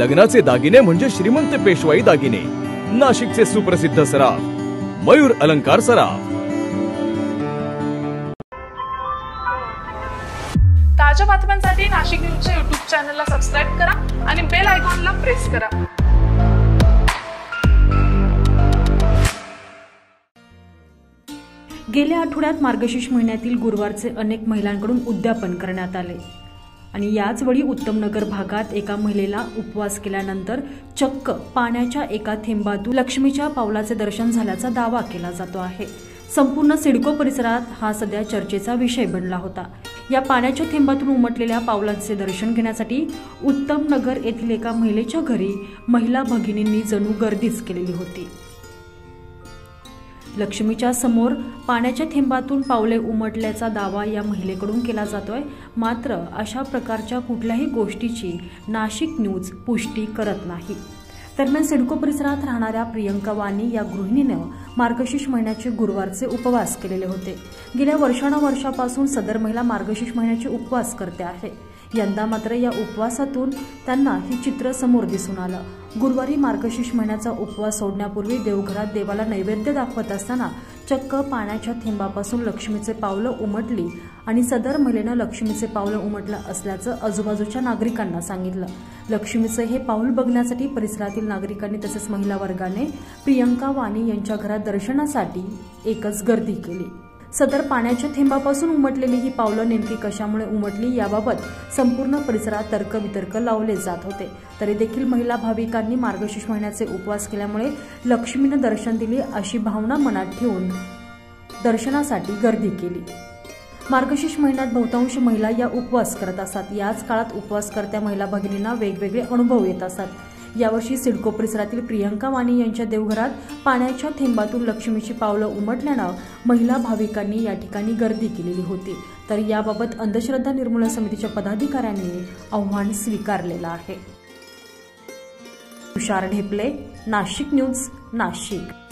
लग्नाचे दागिने म्हणजे श्रीमंत पेशवाई दागिने। नाशिकचे सुप्रसिद्ध सराफ मयूर अलंकार सराफ। ताज्या बातम्यांसाठी नाशिक न्यूजच्या YouTube चॅनलला सबस्क्राइब करा आणि बेल आयकॉनला प्रेस करा। गेल्या आठवड्यात मार्गशीर्ष महिन्यातील गुरुवारचे अनेक महिलांकडून उद्यापन करण्यात आले आणि याच वेळी उत्तमनगर भागात एका महिलेला उपवास केल्यानंतर चक्क पाण्याच्या एका थेंबातून लक्ष्मीच्या पावलाचे दर्शन झाल्याचा दावा केला जातो आहे। संपूर्ण सिडको परिसरात हा सध्या चर्चेचा विषय बनला होता। या पाण्याच्या थेंबातून उमटलेल्या पावलांचे दर्शन घेण्यासाठी उत्तमनगर येथील एका महिलेच्या घरी महिला भगिनींनी जणू गर्दीच केलेली होती। लक्ष्मीच्या समोर पाण्याच्या थेंबातून पावले उमटल्याचा दावा या महिलेकडून केला जातोय। मात्र अशा प्रकारच्या कुठल्याही गोष्टीची नाशिक न्यूज पुष्टी करत नाही। दरम्यान सिडको परिसरात राहणाऱ्या प्रियंका वाणी या गृहिणीनं मार्गशीर्ष महिन्याचे गुरुवारचे उपवास केलेले होते। गेल्या वर्षानुवर्षापासून सदर महिला मार्गशीर्ष महिन्याचे उपवास करते आहे। यंदा मात्र या उपवासातून त्यांना ही चित्र समोर दिसून आलं। गुरुवारी मार्गशीर्ष महिन्याचा उपवास सोडण्यापूर्वी देवघरात देवाला नैवेद्य दाखवत असताना चक्क पाण्याच्या थेंबापासून लक्ष्मीचे पावलं उमटली आणि सदर महिलेनं लक्ष्मीचे पावलं उमटलं असल्याचं आजूबाजूच्या नागरिकांना सांगितलं। लक्ष्मीचे हे पाऊल बघण्यासाठी परिसरातील नागरिकांनी तसेच महिला वर्गाने प्रियंका वाणी यांच्या घरात दर्शनासाठी एकच गर्दी केली। सदर पाण्याच्या थेंबापासून उमटलेली ही पावलं नेमकी कशामुळे उमटली याबाबत संपूर्ण परिसरात तर्कवितर्क लावले जात होते। तरी देखील महिला भाविकांनी मार्गशीर्ष महिन्याचे उपवास केल्यामुळे लक्ष्मीनं दर्शन दिले अशी भावना मनात ठेवून दर्शनासाठी गर्दी केली। मार्गशीर्ष महिन्यात बहुतांश महिला या उपवास करत असतात। याच काळात उपवासकर्त्या महिला भगिनींना वेगवेगळे अनुभव येत असतात। यावर्षी सिडको परिसरातील प्रियंका वाणी यांच्या देवघरात पाण्याच्या थेंबातून लक्ष्मीची पावलं उमटल्यानं महिला भाविकांनी या ठिकाणी गर्दी केलेली होती। तर याबाबत अंधश्रद्धा निर्मूलन समितीच्या पदाधिकाऱ्यांनी आव्हान स्वीकारलेलं आहे। तुषार ढेपले, नाशिक न्यूज, नाशिक।